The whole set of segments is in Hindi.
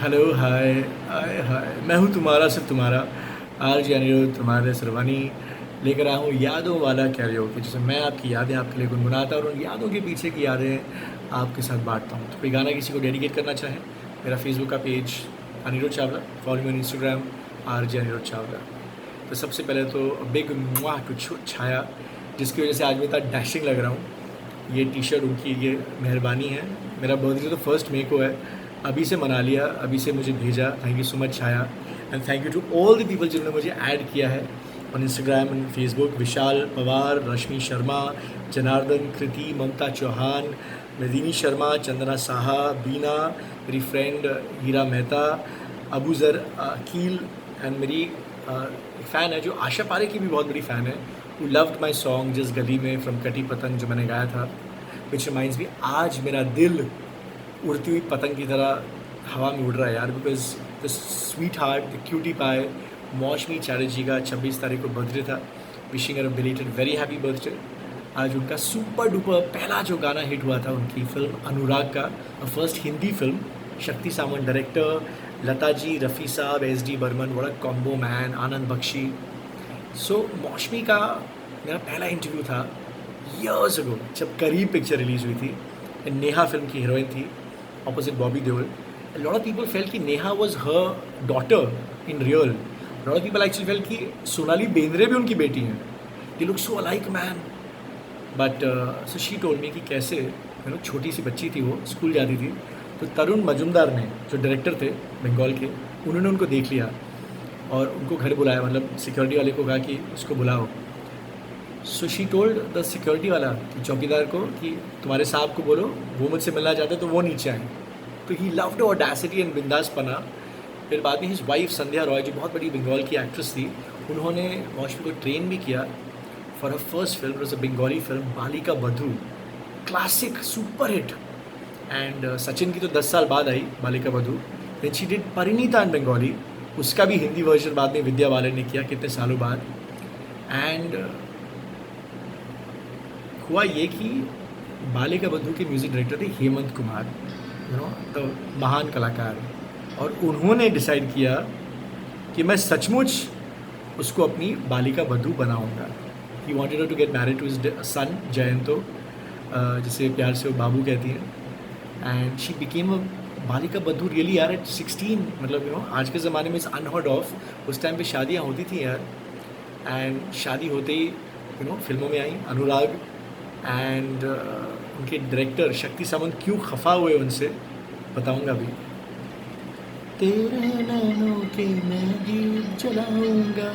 हेलो, हाय, हाय, हाय। मैं हूँ तुम्हारा सिर्फ तुम्हारा आरजे अनिरुद्ध, तुम्हारे सरवानी लेकर आया हूँ यादों वाला कैरियोके, जिसमें मैं आपकी यादें आपके लिए गुनगुनाता और उन यादों के पीछे की यादें आपके साथ बांटता हूँ। तो कोई गाना किसी को डेडिकेट करना चाहें, मेरा फेसबुक का page Anirudh Chawla, follow me on Instagram RJ Anirudh Chawla. तो सबसे पहले तो बिग मुआ टू छाया, जिसकी वजह से आज मैं इतना डैशिंग लग रहा हूँ। ये टी शर्ट उनकी ये मेहरबानी है। मेरा बर्थडे तो 1 मई को है, अभी से मना लिया, अभी से मुझे भेजा। Thank you so much Chhaya, and thank you to all the people जिन्होंने मुझे ऐड किया है on Instagram and Facebook. Vishal Pawar, Rashmi Sharma, Janardan, Kriti, Mamta Chauhan, Nadini Sharma, Chandana Saha, Bina, मेरी फ्रेंड हीरा मेहता, अबू ज़र अकील, एंड मेरी फ़ैन है जो आशा पारे की भी बहुत बड़ी फ़ैन है, who loved my song जिस गली में फ्रॉम कटी पतंग जो मैंने गाया था, which reminds me आज मेरा दिल उड़ती हुई पतंग की तरह हवा में उड़ रहा है यार, because the sweet heart, the cutie pie Moushumi Chatterjee का 26 तारीख को बर्थडे था। Wishing her belated very happy birthday. आज उनका सुपर डुपर पहला जो गाना हिट हुआ था उनकी फिल्म अनुराग का, फर्स्ट हिंदी फिल्म, शक्ति सामंत डायरेक्टर, लता जी, रफ़ी साहब, SD बर्मन, बड़ा कॉम्बो मैन, आनंद बख्शी। सो मौसमी का मेरा पहला इंटरव्यू था ईयर्स अगो, जब करीब पिक्चर रिलीज़ हुई थी। नेहा फिल्म की हीरोइन थी opposite Bobby Deol. A lot of people felt कि Neha was her daughter in real. A lot of people actually felt कि सोनाली बेंद्रे भी उनकी बेटी हैं. They look so alike, man. But so she told me कि कैसे छोटी सी बच्ची थी, वो स्कूल जाती थी, तो तरुण मजुमदार ने, जो डायरेक्टर थे बंगाल के, उन्होंने उनको देख लिया और उनको घर बुलाया, मतलब सिक्योरिटी वाले को कहा कि उसको बुलाओ। So she told the security वाला कि चौकीदार को कि तुम्हारे साहब को बोलो वो मुझसे मिलना चाहते हैं तो वो नीचे आए। तो ही लव्ड ऑडेसिटी एंड बिंदास पना। फिर बाद में हिज वाइफ संध्या रॉय, जो बहुत बड़ी बंगाल की एक्ट्रेस थी, उन्होंने मौसमी को ट्रेन भी किया for her first film, was a Bengali film Balika Badhu, classic super hit. And Sachin की तो 10 साल बाद आई Balika Badhu. Then she did Parineeta in Bengali, उसका भी हिंदी वर्जन बाद में विद्या बालन ने किया कितने सालों बाद। एंड हुआ ये कि बालिका बंधु के म्यूज़िक डायरेक्टर थे हेमंत कुमार, तो महान कलाकार, और उन्होंने डिसाइड किया कि मैं सचमुच उसको अपनी बालिका बंधु बनाऊंगा। He wanted to get married to his son Jayanto, जिसे प्यार से वो बाबू कहती हैं। एंड शी बिकेम अ बालिका बंधु रियली यार एट 16, मतलब आज के ज़माने में इट्स अनहर्ड ऑफ। उस टाइम पे शादियाँ होती थी यार। एंड शादी होते ही फिल्मों में आई अनुराग। एंड उनके डायरेक्टर शक्ति सामंत क्यों खफा हुए उनसे बताऊंगा भी। तेरे नैनों के मैं दीप जलाऊंगा,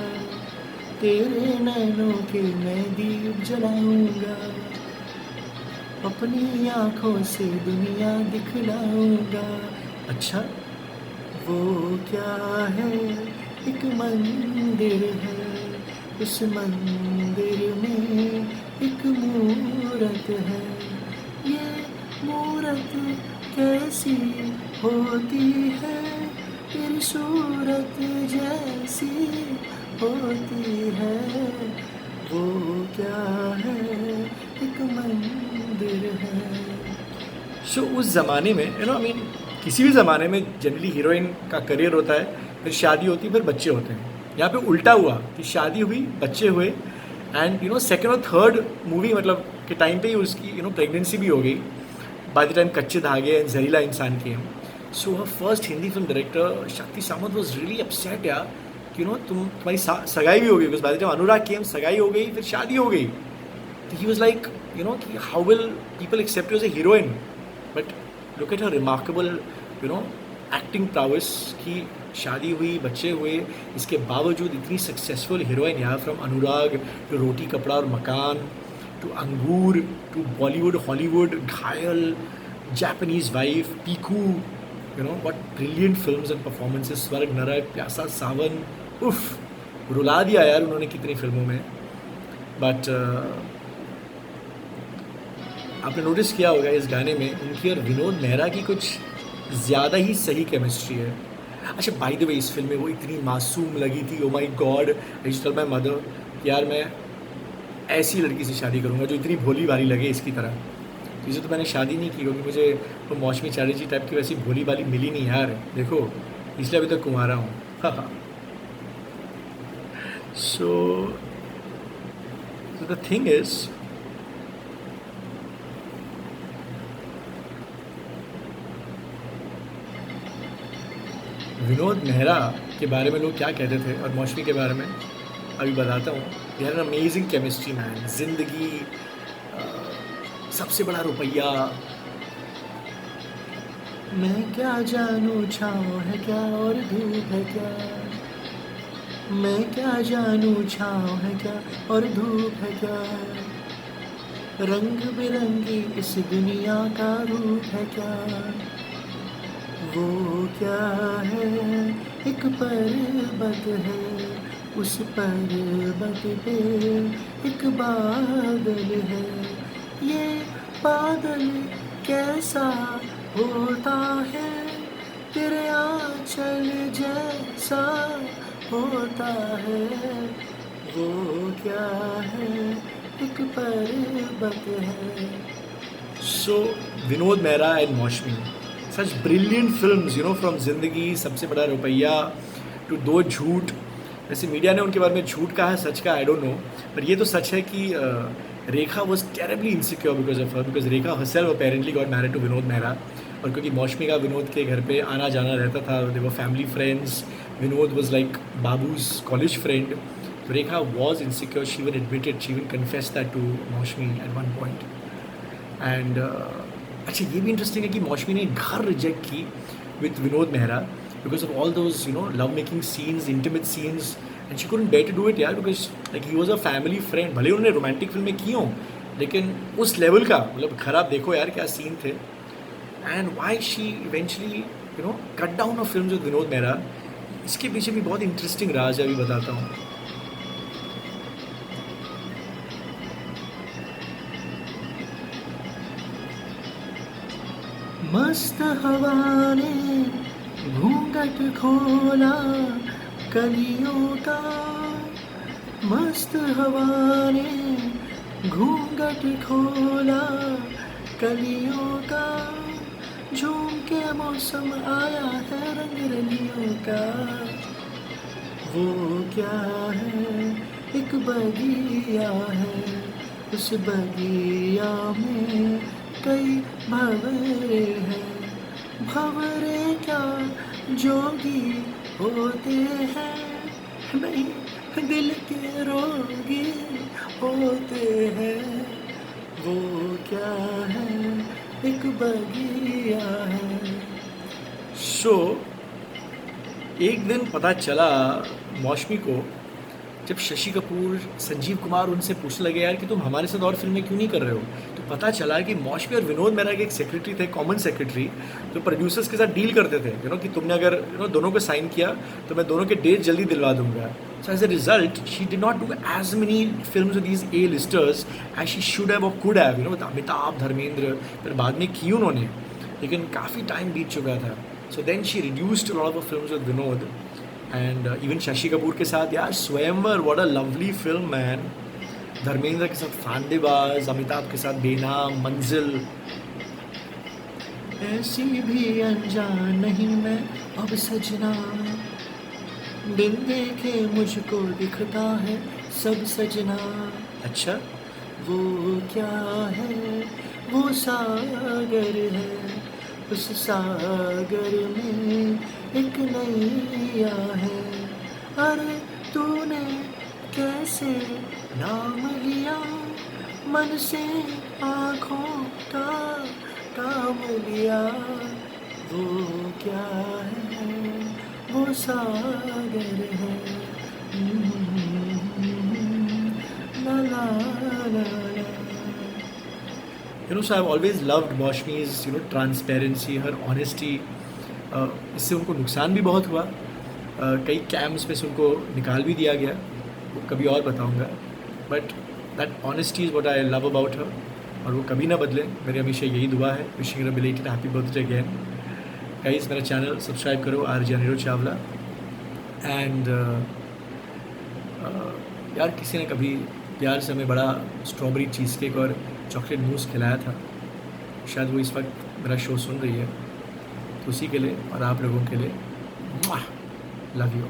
तेरे नैनों के मैं दीप जलाऊंगा, अपनी आँखों से दुनिया दिखलाऊंगा। अच्छा, वो क्या है? एक मंदिर है, इस मंदिर में एक मूरत है। ये मूरत कैसी होती है? तेरी सूरत जैसी होती है। वो क्या है? एक मंदिर है। सो उस ज़माने में किसी भी ज़माने में जनरली हीरोइन का करियर होता है, फिर शादी होती है, फिर बच्चे होते हैं। यहाँ पे उल्टा हुआ कि शादी हुई, बच्चे हुए, एंड सेकेंड और थर्ड मूवी मतलब के टाइम पे ही उसकी प्रेगनेंसी भी हो गई बाय द टाइम कच्चे धागे एंड जहरीला इंसान के। सो हर फर्स्ट हिंदी फिल्म डायरेक्टर शक्ति सामंत वॉज रियली अपसेट यार कि तुम्हारी सगाई भी हो गई, because by the time Anurag came सगाई हो गई, फिर शादी हो गई। तो ही वॉज लाइक कि how will people accept you as a heroine. But look at her remarkable acting prowess की शादी हुई, बच्चे हुए, इसके बावजूद इतनी सक्सेसफुल हीरोइन यार, from Anurag to Roti Kapda Aur Makaan to Angoor to Bollywood Hollywood, Ghayal, Japanese wife, Piku, what brilliant films and performances, स्वर्ग नरक, प्यासा सावन, उफ रुला दिया यार उन्होंने कितनी फिल्मों में। बट आपने नोटिस किया होगा इस गाने में उनकी और विनोद मेहरा की कुछ ज़्यादा ही सही केमिस्ट्री है। अच्छा, बाय द वे इस फिल्म में वो इतनी मासूम लगी थी, oh my God, I told my mother यार मैं ऐसी लड़की से शादी करूँगा जो इतनी भोली भाली लगे इसकी तरह। तो मैंने शादी नहीं की क्योंकि मुझे वो मौसमी चैटर्जी टाइप की वैसी भोली भाली मिली नहीं यार, देखो इसलिए अभी तक कुंवारा हूँ। So the thing is, Vinod Mehra के बारे में लोग क्या कहते थे और मौसमी के बारे में अभी बताता हूँ। They are an amazing chemistry man. जिंदगी, सबसे बड़ा रुपया, मैं क्या जानूँ छाँव है क्या और धूप है क्या, मैं क्या जानूँ छाँव है क्या और धूप है क्या, रंग बिरंगी इस दुनिया का रूप है क्या, वो क्या है एक पर्वत है, उस पर्वत पे एक बादल है, ये बादल कैसा होता है, तेरे आंचल जैसा होता है, वो क्या है एक पर्वत है। सो Vinod Mehra and Moushumi, such brilliant films, you know, from Zindagi, सबसे बड़ा रुपया टू दो झूठ। वैसे मीडिया ने उनके बारे में झूठ कहा है, सच का आई डोंट नो, पर ये तो सच है कि Rekha was terribly insecure because of her, because Rekha herself apparently got married to Vinod Mehra. और क्योंकि मौसमी का विनोद के घर पे आना जाना रहता था, they were family friends, Vinod was like Babu's college friend, तो Rekha was insecure, she even admitted, she even confessed that to Moushumi at one point. And अच्छा ये भी इंटरेस्टिंग है कि मौसमी ने घर रिजेक्ट की with Vinod Mehra because of all those, you know, love making scenes, intimate scenes, and she couldn't bear to do it यार, because like he was a family friend. भले उन्होंने रोमांटिक फिल्में की हों, लेकिन उस लेवल का, मतलब खराब देखो यार क्या सीन थे। And why she eventually, you know, cut down of film with Vinod Mehra, इसके पीछे भी बहुत इंटरेस्टिंग राज है, अभी बताता हूँ। मस्त हवा ने घूंघट खोला कलियों का, मस्त हवा ने घूंघट खोला कलियों का, झूम के मौसम आया है रंग रलियों का, वो क्या है एक बगिया है, उस बगिया में कई भंवरे हैं, भंवरे क्या जोगी होते हैं, नहीं दिल के रोगी होते हैं, वो क्या है एक बगिया है। सो एक दिन पता चला मौसमी को, जब शशि कपूर, संजीव कुमार उनसे पूछने लगे यार कि तुम हमारे साथ और फिल्में क्यों नहीं कर रहे हो, तो पता चला कि मौसमी और विनोद मेहरा के एक सेक्रेटरी थे, कॉमन सेक्रेटरी, जो प्रोड्यूसर्स के साथ डील करते थे, यू नो, कि तुमने अगर, यू नो, दोनों को साइन किया तो मैं दोनों के डेट जल्दी दिलवा दूंगा। So as a result she did not do as many films with these A listers as she should have or could have, you know, with Amitabh, Dharmendra, फिर बाद में की उन्होंने, लेकिन काफ़ी टाइम बीत चुका था। So then she reduced lot of films with Vinod and even Shashi Kapoor के साथ यार Swayamvar, what a lovely film man, Dharmendra के साथ फांदेबाज, अमिताभ के साथ बेनाम, मंजिल, ऐसी भी अनजान नहीं मैं अब सजना, बिन देखे मुझको दिखता है सब सजना, अच्छा वो क्या है वो सागर है, उस सागर में एक नैया है, अरे तूने कैसे नाम लिया, मन से आँखों का काम लिया, वो क्या है वो सागर है, ला ला ला ला। You know, so I've always loved Maushmi's, you know, transparency, her honesty. इससे उनको नुकसान भी बहुत हुआ, कई कैम्प्स में से उनको निकाल भी दिया गया, वो कभी और बताऊंगा, but that honesty is what I love about her, और वो कभी ना बदले। मेरी हमेशा यही दुआ है। Wishing her belated happy birthday again. Guys मेरा चैनल सब्सक्राइब करो, RJ अनिरुद्ध चावला। एंड यार किसी ने कभी प्यार से हमें बड़ा स्ट्रॉबेरी चीज़ केक और चॉकलेट मूस खिलाया था, शायद वो इस वक्त मेरा शो सुन रही है, तो उसी के लिए और आप लोगों के लिए लव यू।